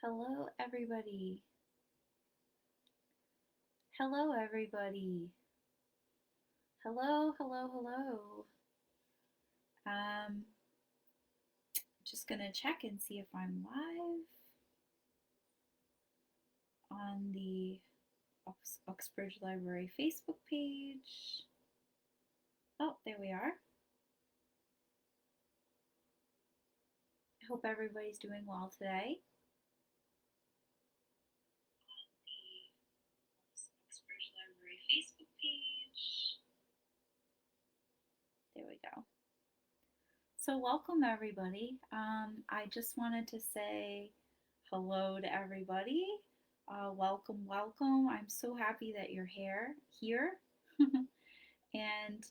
Hello, everybody. Hello, everybody. Hello, hello, hello. Um, just gonna check and see if I'm live on the Uxbridge Library Facebook page. Oh, there we are. I hope everybody's doing well today. Uxbridge Library Facebook page. There we go. So, welcome everybody. I just wanted to say hello to everybody. Welcome, welcome. I'm so happy that you're here. And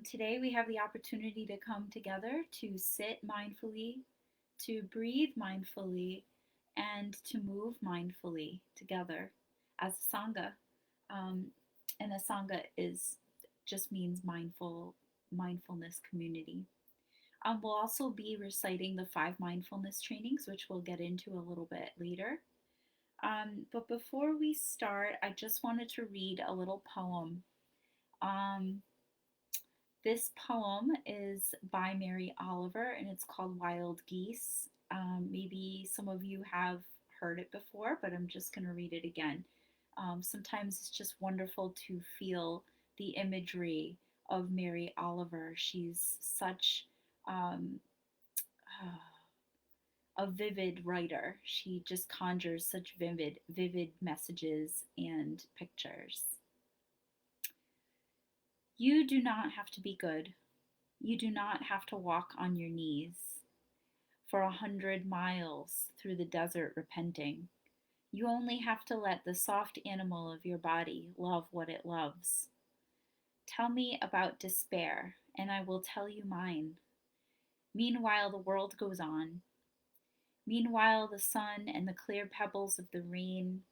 today we have the opportunity to come together to sit mindfully, to breathe mindfully, and to move mindfully together as a sangha. Um, and a sangha is just means mindfulness community. We'll also be reciting the 5 mindfulness trainings, which we'll get into a little bit later. But before we start, I just wanted to read a little poem. This poem is by Mary Oliver and it's called Wild Geese. Maybe some of you have heard it before, but I'm just going to read it again. Sometimes it's just wonderful to feel the imagery of Mary Oliver. She's such um, a vivid writer. She just conjures such vivid messages and pictures. You do not have to be good. You do not have to walk on your knees for 100 miles through the desert repenting. You only have to let the soft animal of your body love what it loves. Tell me about despair, and I will tell you mine. Meanwhile, the world goes on. Meanwhile, the sun and the clear pebbles of the rain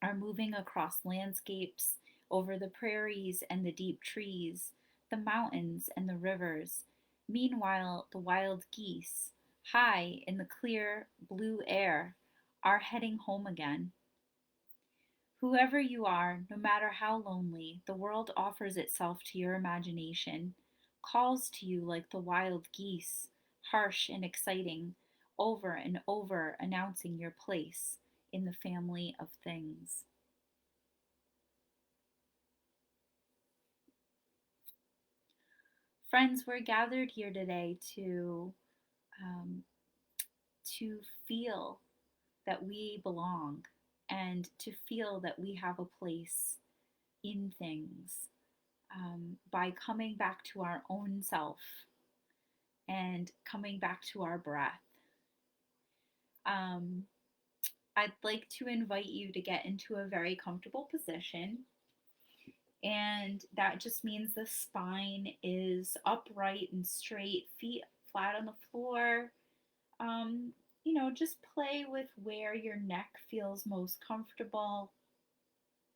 are moving across landscapes, over the prairies and the deep trees, the mountains and the rivers. Meanwhile, the wild geese, high in the clear blue air, are heading home again. Whoever you are, no matter how lonely, the world offers itself to your imagination, calls to you like the wild geese, harsh and exciting, over and over announcing your place in the family of things. Friends, we're gathered here today um, to feel that we belong and to feel that we have a place in things by coming back to our own self and coming back to our breath. Um, I'd like to invite you to get into a very comfortable position. And that just means the spine is upright and straight, feet flat on the floor. Um, just play with where your neck feels most comfortable.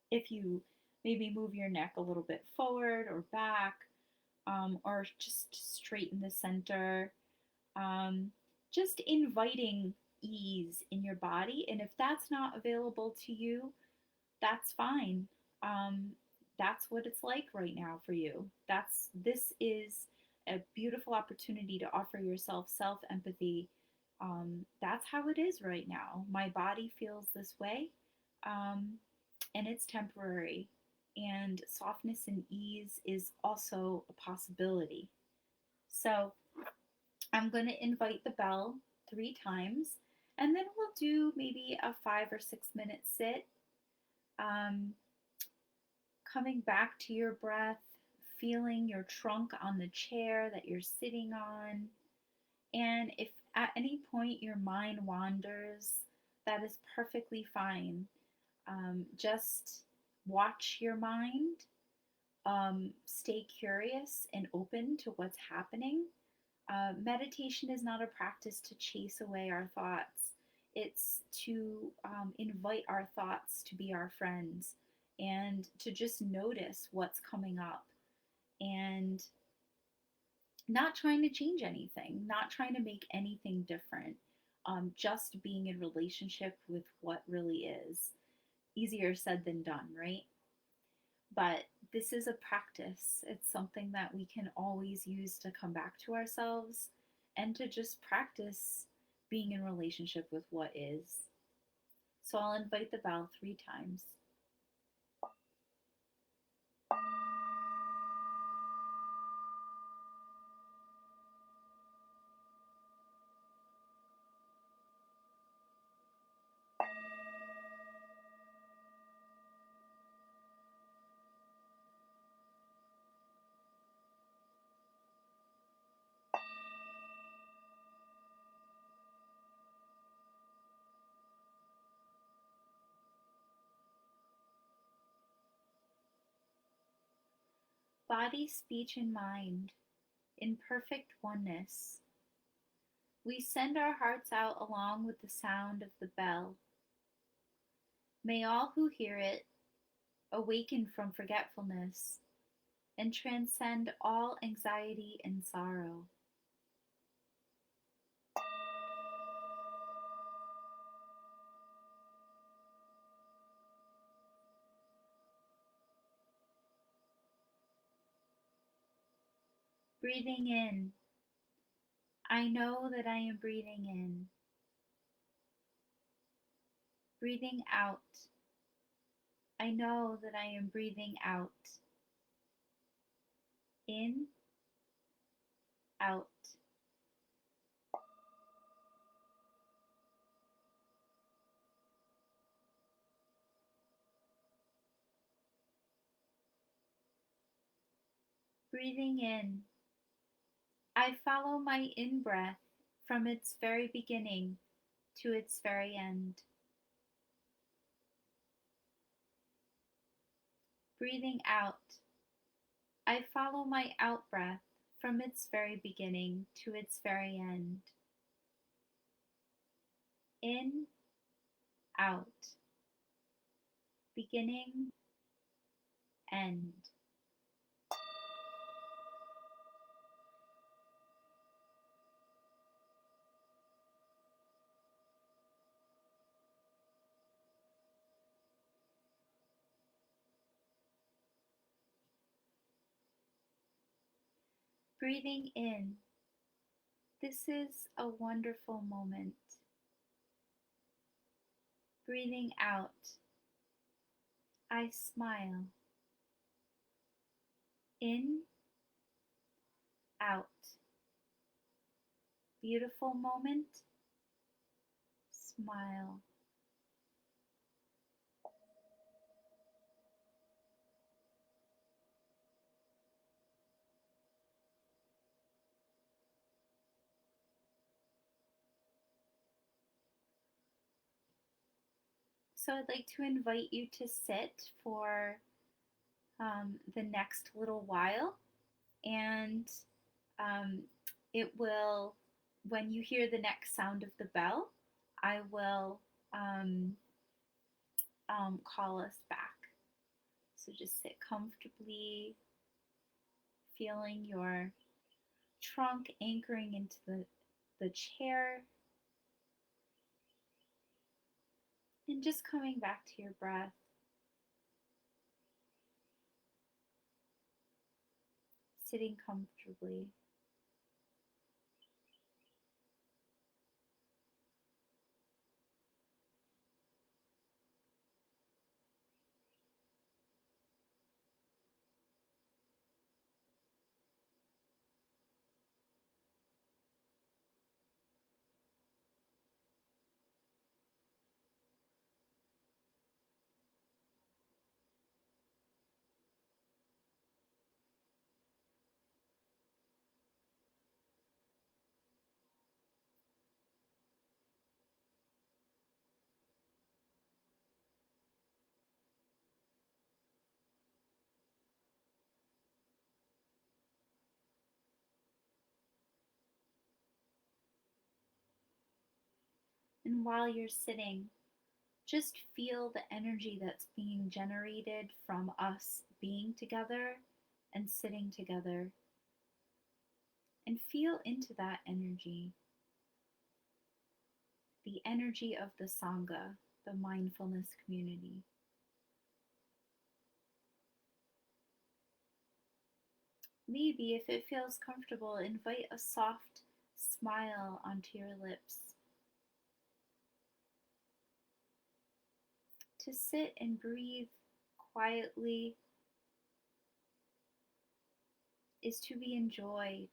If you maybe move your neck a little bit forward or back, or just straight in the center. Um, just inviting ease in your body. And if that's not available to you, that's fine. Um, that's what it's like right now for you. This is a beautiful opportunity to offer yourself self empathy. That's how it is right now. My body feels this way, um, and it's temporary. And softness and ease is also a possibility. So I'm going to invite the bell 3 times, and then we'll do maybe a 5 or 6 minute sit. Um, Coming back to your breath, feeling your trunk on the chair that you're sitting on. And if at any point your mind wanders, that is perfectly fine. Just watch your mind, stay curious and open to what's happening. Meditation is not a practice to chase away our thoughts. It's to invite our thoughts to be our friends and to just notice what's coming up and not trying to change anything, not trying to make anything different. just being in relationship with what really is. Easier said than done, right? But this is a practice. It's something that we can always use to come back to ourselves and to just practice being in relationship with what is. So I'll invite the bell 3 times. Body, speech, and mind in perfect oneness. We send our hearts out along with the sound of the bell. May all who hear it awaken from forgetfulness and transcend all anxiety and sorrow. Breathing in, I know that I am breathing in. Breathing out, I know that I am breathing out. In, out. Breathing in, I follow my in breath from its very beginning to its very end. Breathing out, I follow my out breath from its very beginning to its very end. In, out. Beginning, end. Breathing in, this is a wonderful moment. Breathing out, I smile. In, out. Beautiful moment, smile. So I'd like to invite you to sit for the next little while, and um, it will, when you hear the next sound of the bell, I will call us back. So just sit comfortably, feeling your trunk anchoring into the chair, and just coming back to your breath, sitting comfortably. And while you're sitting, just feel the energy that's being generated from us being together and sitting together, and feel into that energy. the energy of the Sangha, the mindfulness community. Maybe, if it feels comfortable, invite a soft smile onto your lips. To sit and breathe quietly is to be enjoyed.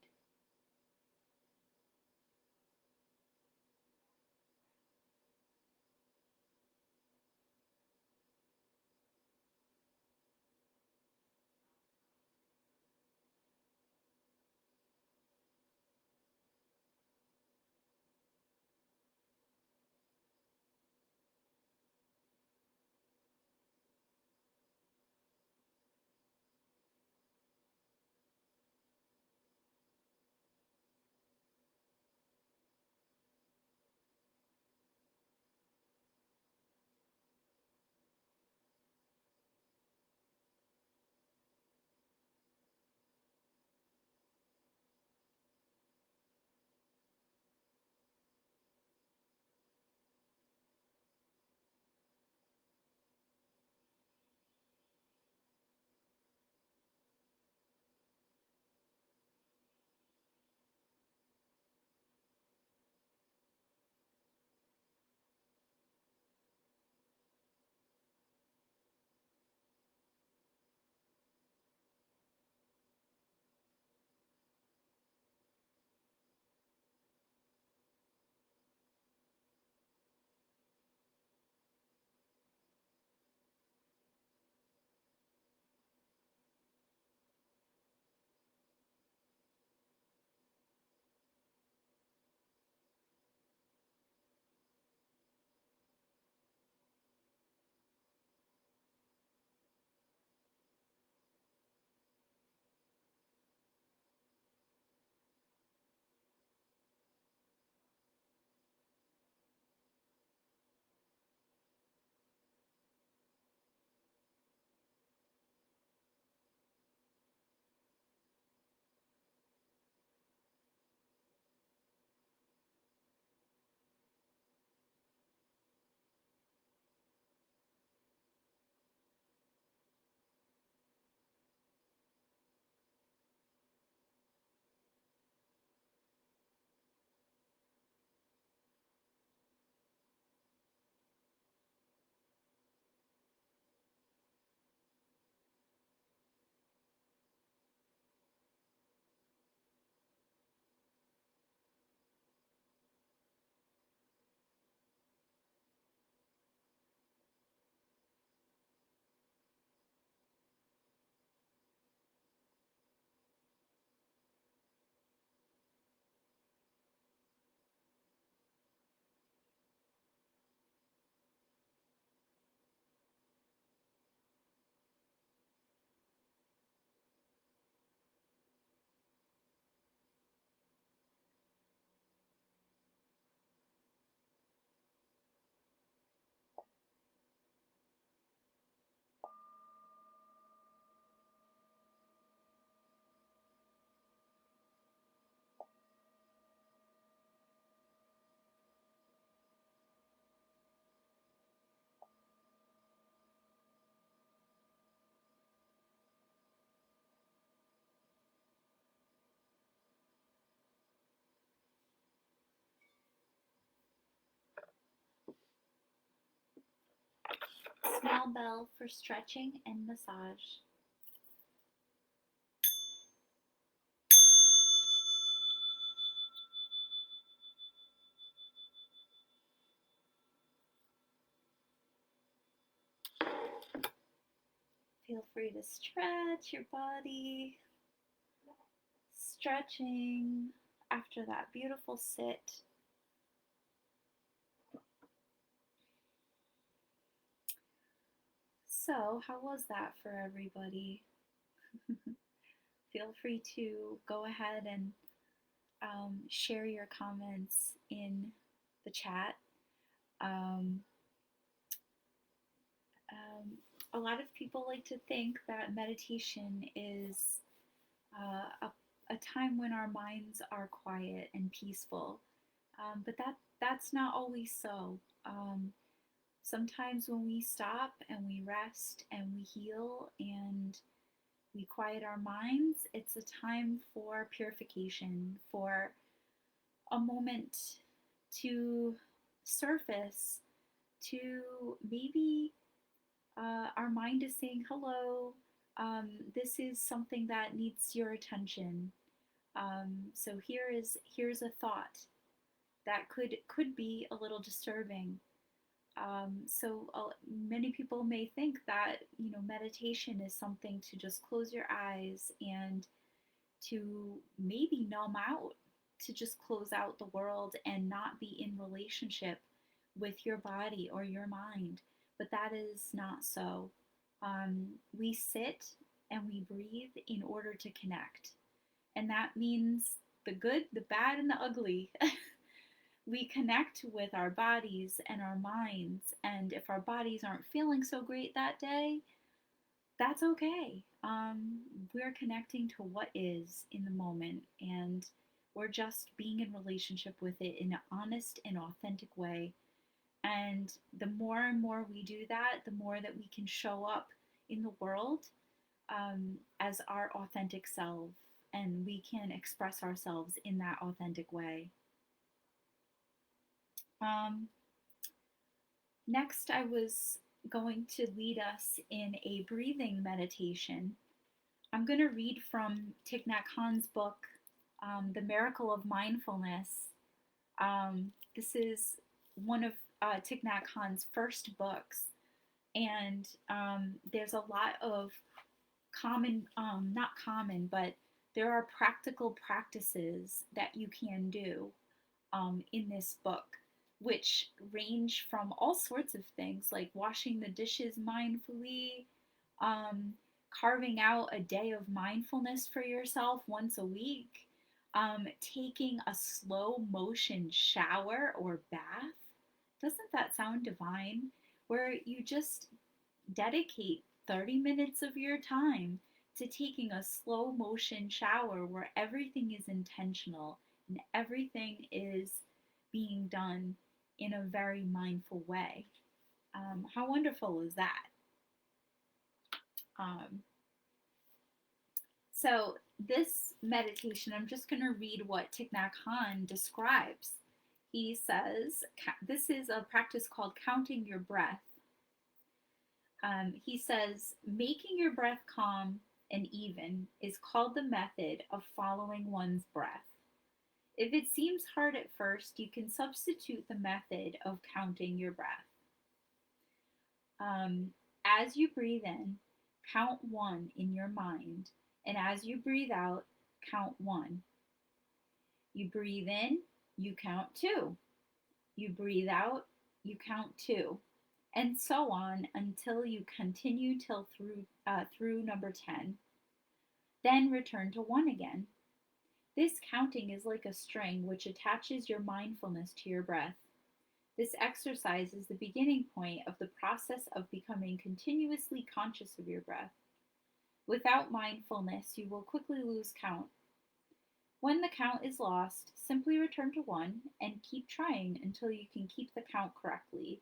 Small bell for stretching and massage. Feel free to stretch your body, stretching after that beautiful sit. So, how was that for everybody? Feel free to go ahead and share your comments in the chat. Um, a lot of people like to think that meditation is a time when our minds are quiet and peaceful, but that's not always so. Sometimes when we stop and we rest and we heal and we quiet our minds, it's a time for purification, for a moment to surface, to maybe our mind is saying, hello, this is something that needs your attention. So here's a thought that could be a little disturbing. Many people may think that meditation is something to just close your eyes and to maybe numb out, to just close out the world and not be in relationship with your body or your mind. But that is not so. We sit and we breathe in order to connect. And that means the good, the bad, and the ugly. We connect with our bodies and our minds. And if our bodies aren't feeling so great that day, that's okay. We're connecting to what is in the moment, and we're just being in relationship with it in an honest and authentic way. And the more and more we do that, the more that we can show up in the world as our authentic self, and we can express ourselves in that authentic way. Um, Next, I was going to lead us in a breathing meditation. I'm going to read from Thich Nhat Hanh's book, The Miracle of Mindfulness. This is one of Thich Nhat Hanh's first books, and there's a lot of not common, but there are practical practices that you can do in this book, which range from all sorts of things like washing the dishes mindfully, um, carving out a day of mindfulness for yourself once a week, taking a slow motion shower or bath. Doesn't that sound divine? Where you just dedicate 30 minutes of your time to taking a slow motion shower where everything is intentional and everything is being done in a very mindful way. How wonderful is that? Um, so, this meditation, I'm just going to read what Thich Nhat Hanh describes. He says, this is a practice called counting your breath. He says, making your breath calm and even is called the method of following one's breath. If it seems hard at first, you can substitute the method of counting your breath. As you breathe in, count 1 in your mind, and as you breathe out, count 1. You breathe in, you count 2. You breathe out, you count 2. And so on until you continue through number 10. Then return to 1 again. This counting is like a string which attaches your mindfulness to your breath. This exercise is the beginning point of the process of becoming continuously conscious of your breath. Without mindfulness, you will quickly lose count. When the count is lost, simply return to 1 and keep trying until you can keep the count correctly.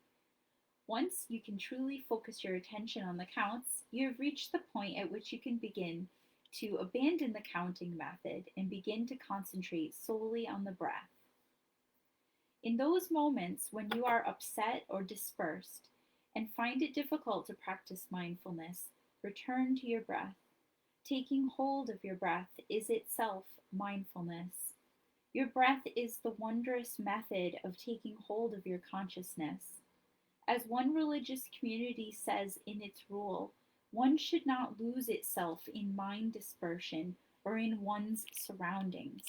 Once you can truly focus your attention on the counts, you have reached the point at which you can begin to abandon the counting method and begin to concentrate solely on the breath. In those moments when you are upset or dispersed and find it difficult to practice mindfulness, return to your breath. Taking hold of your breath is itself mindfulness. Your breath is the wondrous method of taking hold of your consciousness. As one religious community says in its rule, one should not lose itself in mind dispersion or in one's surroundings.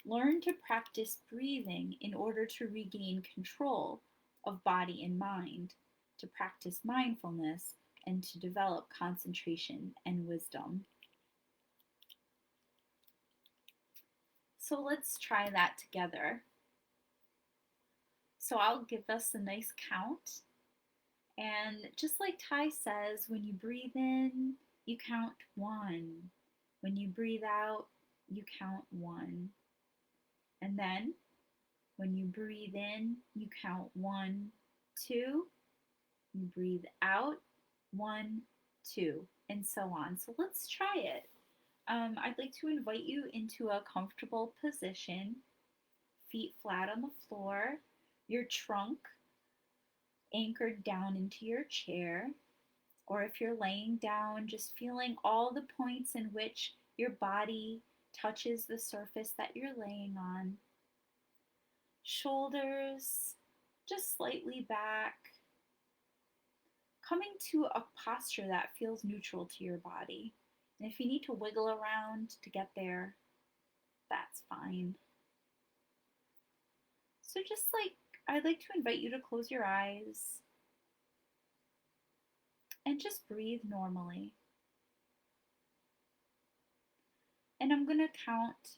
Learn to practice breathing in order to regain control of body and mind, to practice mindfulness, and to develop concentration and wisdom. So let's try that together. So I'll give us a nice count. And just like Ty says, when you breathe in, you count 1. When you breathe out, you count 1. And then When you breathe in, you count 1, 2. You breathe out, 1, 2, and so on. So let's try it. I'd like to invite you into a comfortable position, feet flat on the floor, your trunk anchored down into your chair, or if you're laying down, just feeling all the points in which your body touches the surface that you're laying on. Shoulders just slightly back, coming to a posture that feels neutral to your body. And if you need to wiggle around to get there, that's fine. So I'd like to invite you to close your eyes and just breathe normally. And I'm going to count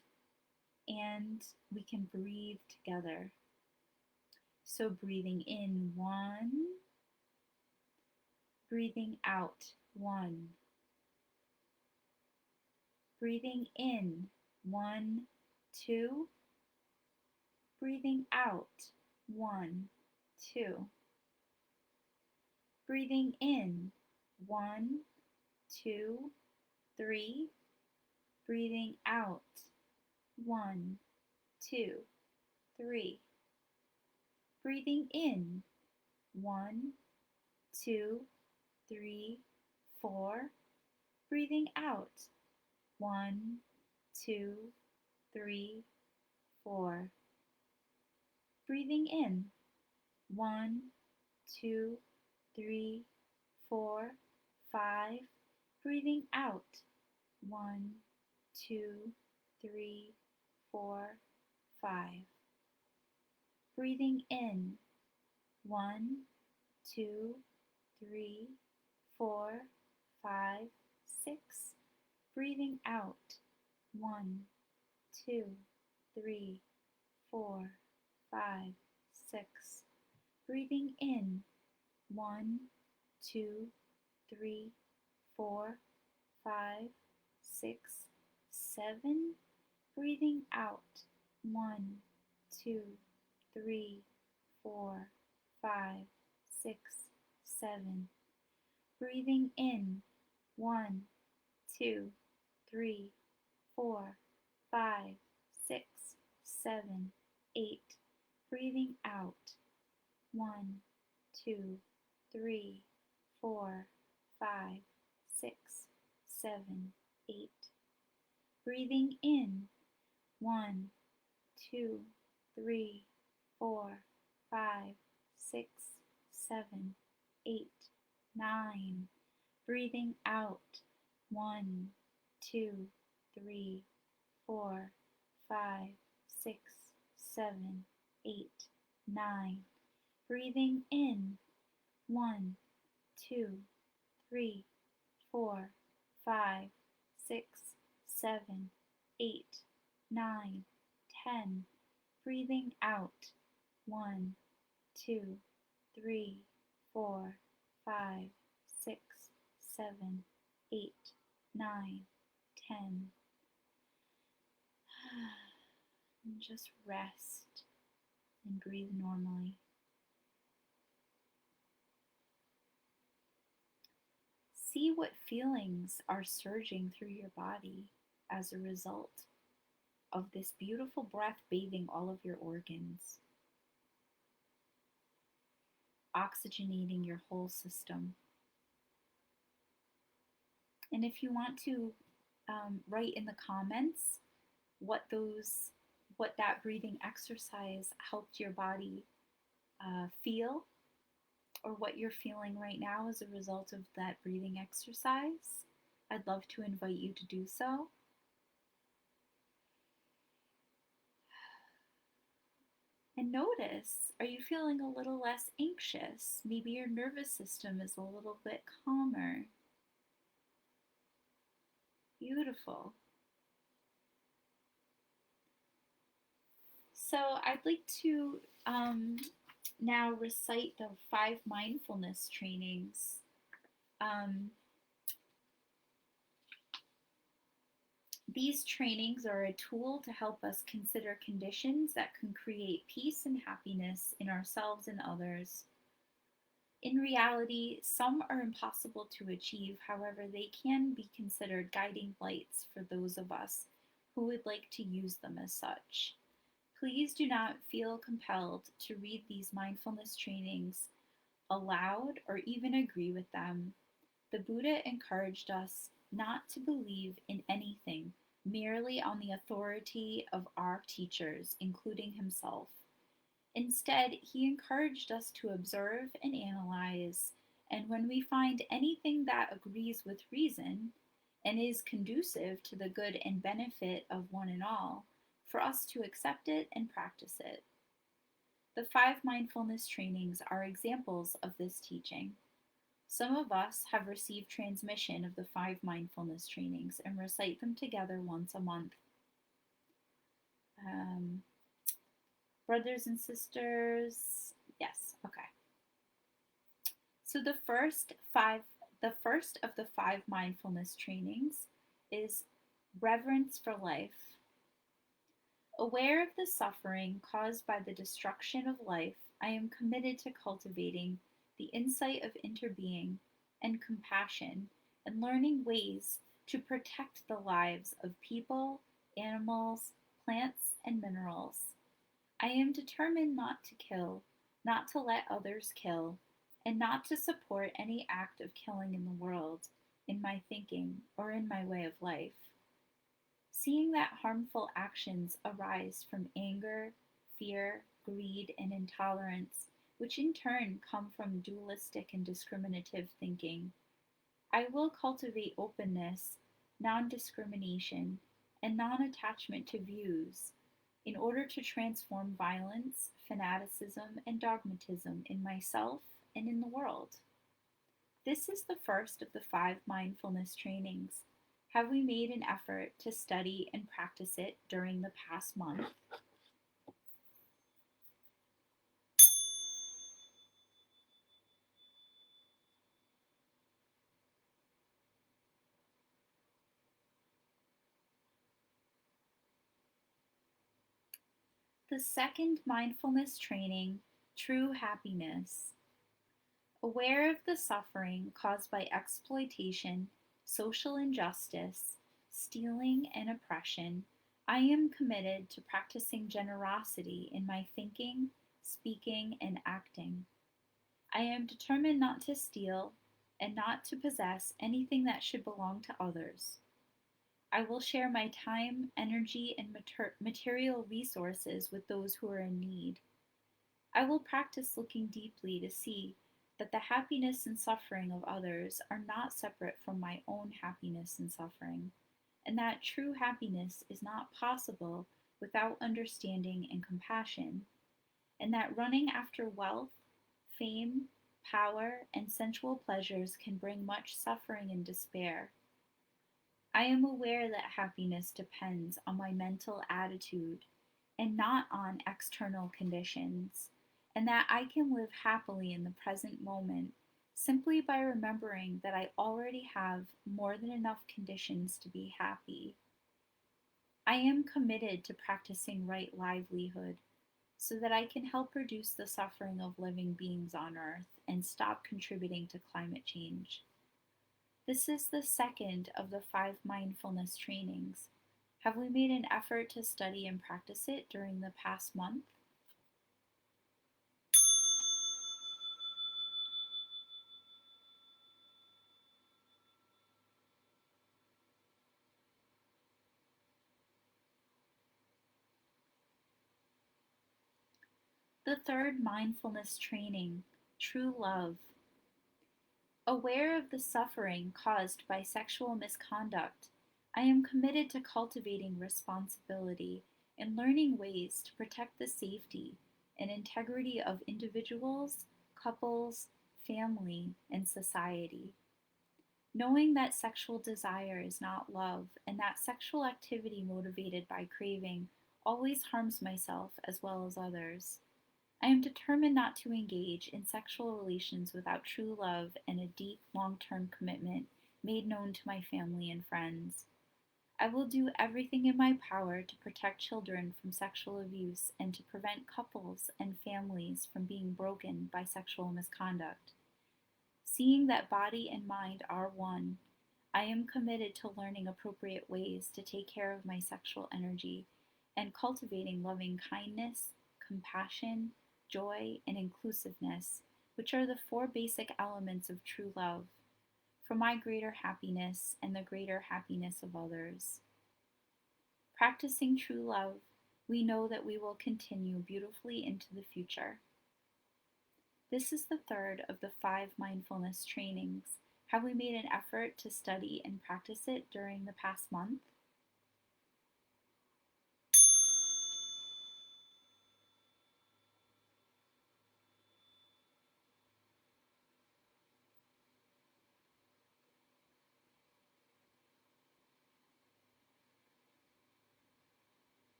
and we can breathe together. So breathing in, 1, breathing out, 1, breathing in, 1, 2, breathing out, 1, 2, breathing in, 1, 2, 3, breathing out, 1, 2, 3, breathing in, 1, 2, 3, 4, breathing out, 1, 2, 3, 4, breathing in, 1, 2, 3, 4, 5, breathing out, 1, 2, 3, 4, 5, breathing in, 1, 2, 3, 4, 5, 6, breathing out, 1, 2, 3, 4, 5, 6, breathing in, 1, 2, 3, 4, 5, 6, 7, breathing out, 1, 2, 3, 4, 5, 6, 7, breathing in, 1, 2, 3, 4, 5, 6, 7, 8, breathing out, 1, 2, 3, 4, 5, 6, 7, 8, breathing in, 1, 2, 3, 4, 5, 6, 7, 8, 9, breathing out, 1, 2, 3, 4, 5, 6, 7, 8, 9, breathing in, 1, 2, 3, 4, 5, 6, 7, 8, 9, 10, breathing out, 1, 2, 3, 4, 5, 6, 7, 8, 9, 10. And just rest and breathe normally. See what feelings are surging through your body as a result of this beautiful breath bathing all of your organs, oxygenating your whole system. And if you want to write in the comments what that breathing exercise helped your body feel, or what you're feeling right now as a result of that breathing exercise, I'd love to invite you to do so. And notice, are you feeling a little less anxious? Maybe your nervous system is a little bit calmer. Beautiful. So I'd like to now recite the 5 mindfulness trainings. These trainings are a tool to help us consider conditions that can create peace and happiness in ourselves and others. In reality, some are impossible to achieve, however, they can be considered guiding lights for those of us who would like to use them as such. Please do not feel compelled to read these mindfulness trainings aloud or even agree with them. The Buddha encouraged us not to believe in anything merely on the authority of our teachers, including himself. Instead, he encouraged us to observe and analyze, and when we find anything that agrees with reason and is conducive to the good and benefit of one and all, for us to accept it and practice it. The 5 mindfulness trainings are examples of this teaching. Some of us have received transmission of the 5 mindfulness trainings and recite them together once a month. Um, Brothers and sisters, yes, okay. So the first of the 5 mindfulness trainings is reverence for life. Aware of the suffering caused by the destruction of life, I am committed to cultivating the insight of interbeing and compassion and learning ways to protect the lives of people, animals, plants, and minerals. I am determined not to kill, not to let others kill, and not to support any act of killing in the world, in my thinking, or in my way of life. Seeing that harmful actions arise from anger, fear, greed, and intolerance, which in turn come from dualistic and discriminative thinking, I will cultivate openness, non discrimination, and non attachment to views in order to transform violence, fanaticism, and dogmatism in myself and in the world. This is the first of the 5 mindfulness trainings. Have we made an effort to study and practice it during the past month? The second mindfulness training, True Happiness. Aware of the suffering caused by exploitation, social injustice, stealing, and oppression, I am committed to practicing generosity in my thinking, speaking, and acting. I am determined not to steal and not to possess anything that should belong to others. I will share my time, energy, and material resources with those who are in need. I will practice looking deeply to see that the happiness and suffering of others are not separate from my own happiness and suffering, and that true happiness is not possible without understanding and compassion, and that running after wealth, fame, power, and sensual pleasures can bring much suffering and despair. I am aware that happiness depends on my mental attitude and not on external conditions, and that I can live happily in the present moment simply by remembering that I already have more than enough conditions to be happy. I am committed to practicing right livelihood so that I can help reduce the suffering of living beings on Earth and stop contributing to climate change. This is the second of the 5 mindfulness trainings. Have we made an effort to study and practice it during the past month? The third mindfulness training, True Love. Aware of the suffering caused by sexual misconduct, I am committed to cultivating responsibility and learning ways to protect the safety and integrity of individuals, couples, family, and society. Knowing that sexual desire is not love and that sexual activity motivated by craving always harms myself as well as others, I am determined not to engage in sexual relations without true love and a deep, long term commitment made known to my family and friends. I will do everything in my power to protect children from sexual abuse and to prevent couples and families from being broken by sexual misconduct. Seeing that body and mind are one, I am committed to learning appropriate ways to take care of my sexual energy and cultivating loving kindness, compassion, joy, and inclusiveness, which are the four basic elements of true love, for my greater happiness and the greater happiness of others. Practicing true love, we know that we will continue beautifully into the future. This is the third of the 5 mindfulness trainings. Have we made an effort to study and practice it during the past month?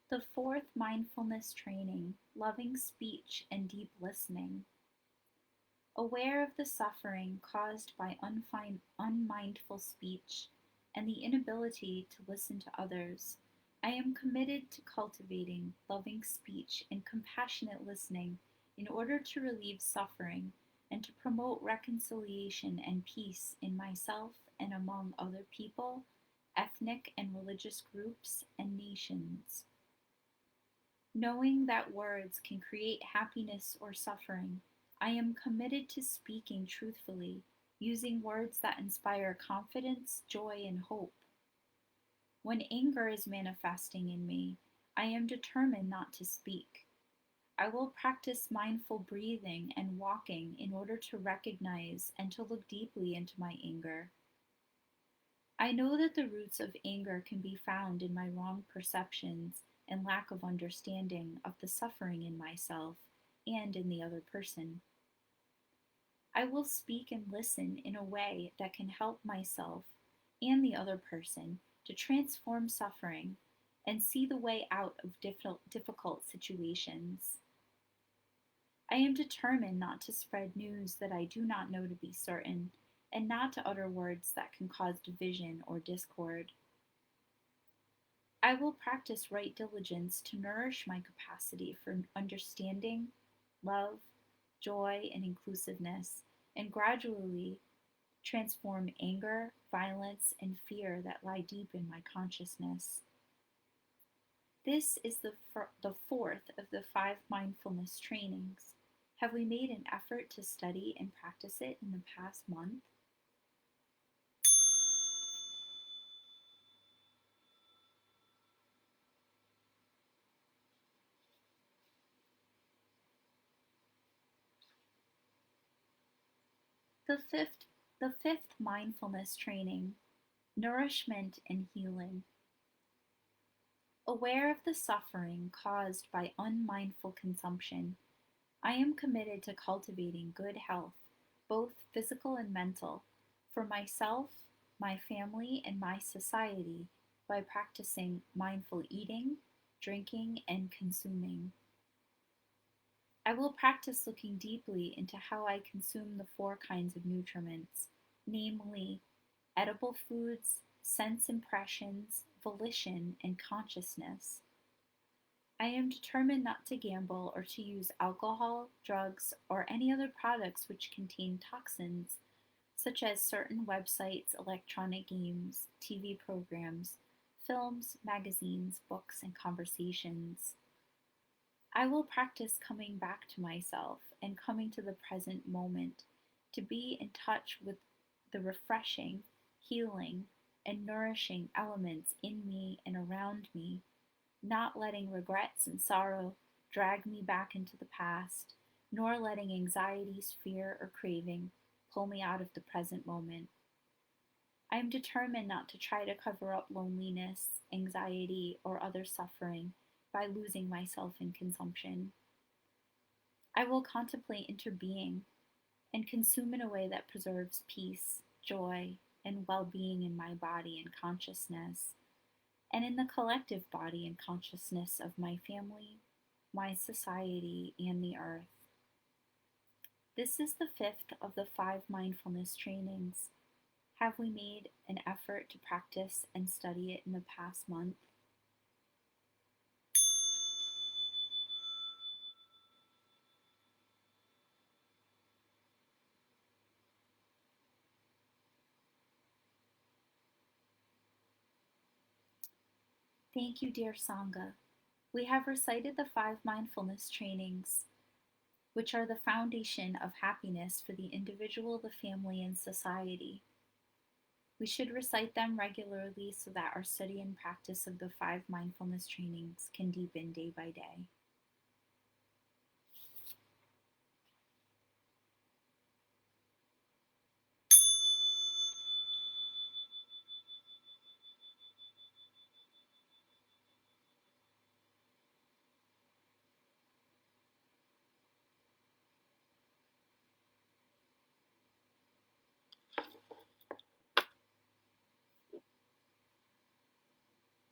The fourth mindfulness training, loving speech and deep listening. Aware of the suffering caused by unmindful speech and the inability to listen to others, I am committed to cultivating loving speech and compassionate listening in order to relieve suffering and to promote reconciliation and peace in myself and among other people, ethnic and religious groups, and nations. Knowing that words can create happiness or suffering, I am committed to speaking truthfully, using words that inspire confidence, joy, and hope. When anger is manifesting in me, I am determined not to speak. I will practice mindful breathing and walking in order to recognize and to look deeply into my anger. I know that the roots of anger can be found in my wrong perceptions and lack of understanding of the suffering in myself and in the other person. I will speak and listen in a way that can help myself and the other person to transform suffering and see the way out of difficult situations. I am determined not to spread news that I do not know to be certain and not to utter words that can cause division or discord. I will practice right diligence to nourish my capacity for understanding, love, joy, and inclusiveness, and gradually transform anger, violence, and fear that lie deep in my consciousness. This is the fourth of the 5 mindfulness trainings. Have we made an effort to study and practice it in the past month? The fifth mindfulness training, nourishment and healing. Aware of the suffering caused by unmindful consumption, I am committed to cultivating good health, both physical and mental, for myself, my family, and my society by practicing mindful eating, drinking, and consuming. I will practice looking deeply into how I consume the 4 kinds of nutriments, namely edible foods, sense impressions, volition, and consciousness. I am determined not to gamble or to use alcohol, drugs, or any other products which contain toxins, such as certain websites, electronic games, TV programs, films, magazines, books, and conversations. I will practice coming back to myself and coming to the present moment to be in touch with the refreshing, healing, and nourishing elements in me and around me, not letting regrets and sorrow drag me back into the past, nor letting anxieties, fear, or craving pull me out of the present moment. I am determined not to try to cover up loneliness, anxiety, or other suffering by losing myself in consumption. I will contemplate interbeing and consume in a way that preserves peace, joy, and well being in my body and consciousness, and in the collective body and consciousness of my family, my society, and the earth. This is the fifth of the 5 mindfulness trainings. Have we made an effort to practice and study it in the past month? Thank you, dear Sangha. We have recited the 5 mindfulness trainings, which are the foundation of happiness for the individual, the family, and society. We should recite them regularly so that our study and practice of the 5 mindfulness trainings can deepen day by day.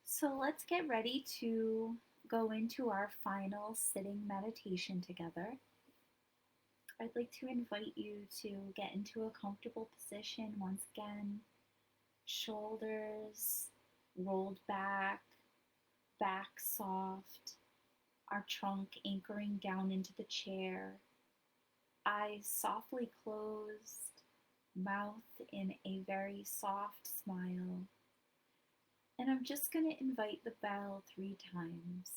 So let's get ready to go into our final sitting meditation together. I'd like to invite you to get into a comfortable position once again. Shoulders rolled back, back soft, our trunk anchoring down into the chair, eyes softly closed, mouth in a very soft smile. And I'm just going to invite the bell 3 times.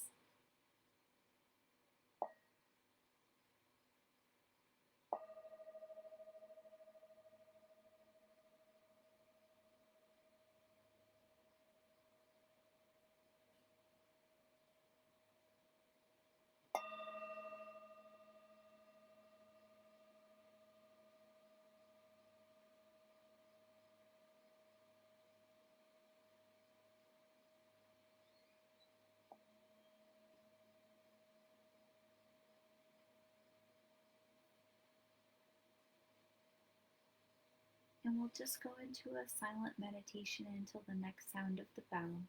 And we'll just go into a silent meditation until the next sound of the bell.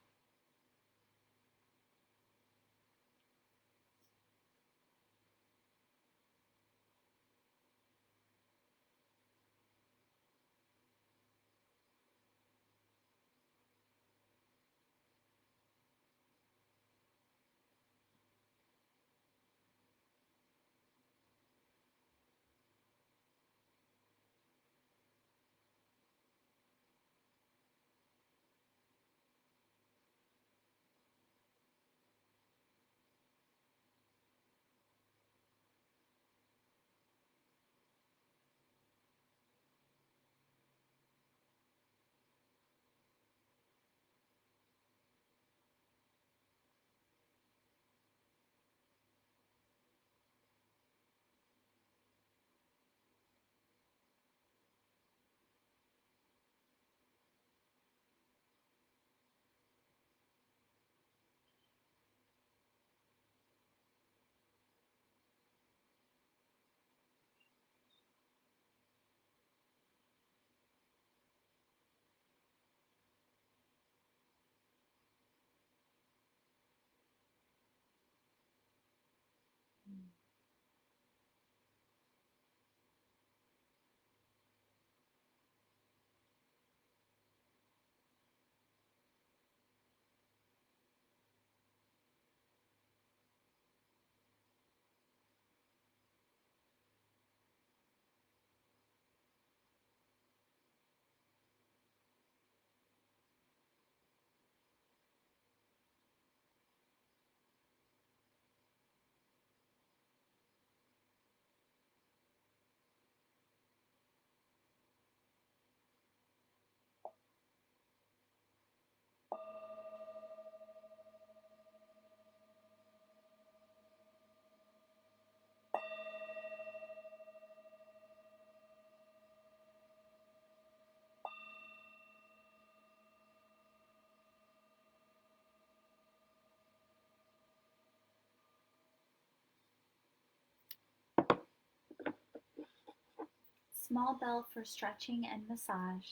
Small bell for stretching and massage.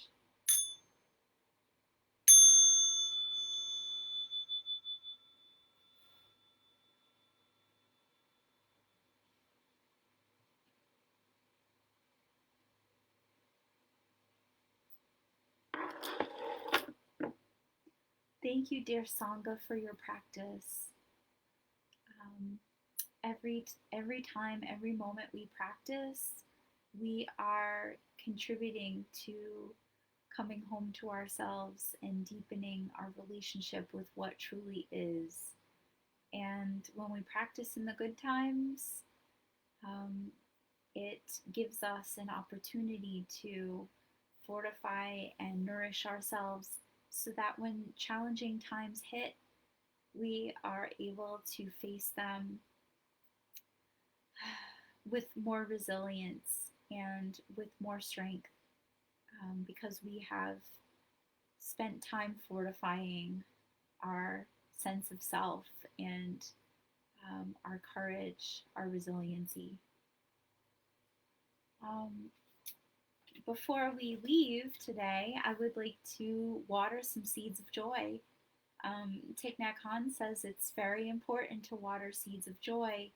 Thank you, dear Sangha, for your practice. Um, every time, every moment we practice, we are contributing to coming home to ourselves and deepening our relationship with what truly is. And when we practice in the good times, um, it gives us an opportunity to fortify and nourish ourselves so that when challenging times hit, we are able to face them with more resilience and with more strength, because we have spent time fortifying our sense of self and our courage, our resiliency. Um, Before we leave today, I would like to water some seeds of joy. Thich Nhat Hanh says it's very important to water seeds of joy,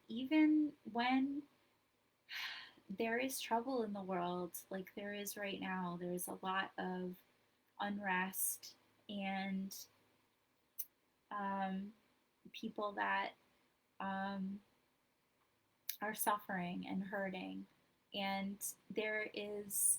even when there is trouble in the world, like there is right now. There's a lot of unrest and um, people that um, are suffering and hurting. And there is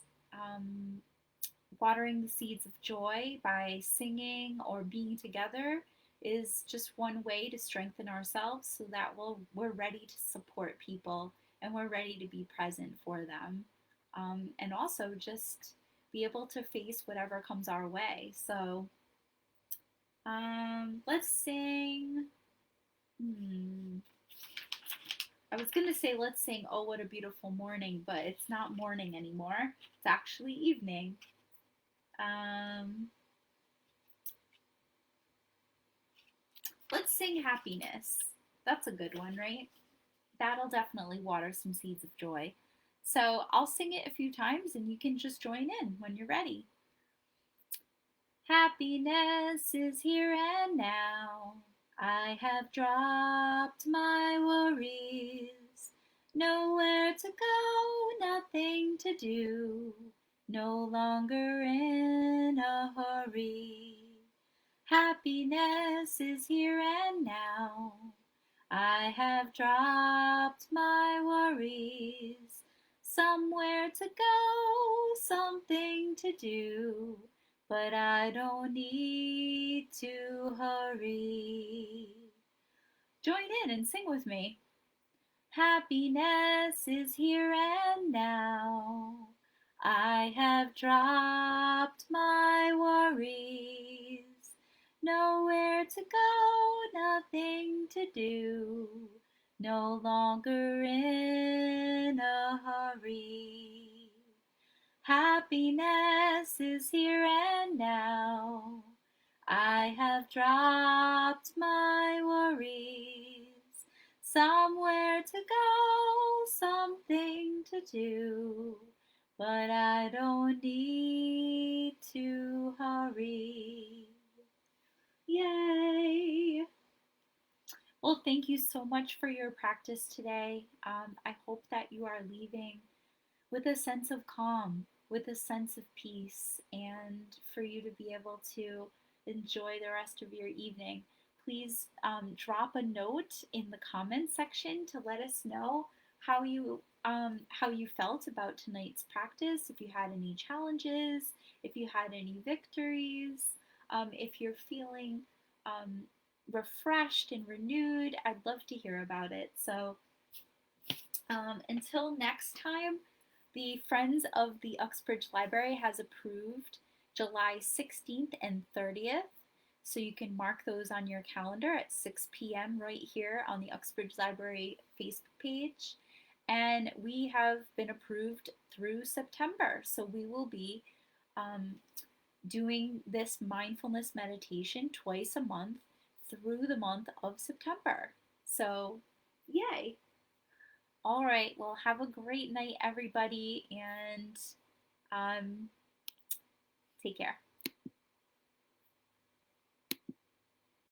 watering the seeds of joy by singing or being together is just one way to strengthen ourselves so that we're ready to support people and we're ready to be present for them. And also just be able to face whatever comes our way. So let's sing. I was going to say let's sing Oh What a Beautiful Morning, but it's not morning anymore. It's actually evening. Um, let's sing Happiness. That's a good one, right? That'll definitely water some seeds of joy. So I'll sing it a few times and you can just join in when you're ready. Happiness is here and now. I have dropped my worries. Nowhere to go, nothing to do. No longer in a hurry. Happiness is here and now. I have dropped my worries. Somewhere to go, something to do, but I don't need to hurry. Join in and sing with me. Happiness is here and now. I have dropped my worries. Nowhere to go, nothing to do. No longer in a hurry. Happiness is here and now. I have dropped my worries. Somewhere to go, something to do, but I don't need to hurry. Yay! Well, thank you so much for your practice today. I hope that you are leaving with a sense of calm, with a sense of peace, and for you to be able to enjoy the rest of your evening. Please drop a note in the comments section to let us know how you felt about tonight's practice. If you had any challenges, if you had any victories, if you're feeling refreshed and renewed, I'd love to hear about it. So until next time, the Friends of the Uxbridge Library has approved July 16th and 30th. So you can mark those on your calendar at 6 p.m. right here on the Uxbridge Library Facebook page. And we have been approved through September. So we will be doing this mindfulness meditation twice a month through the month of September. So, yay! All right, well, have a great night, everybody, and take care.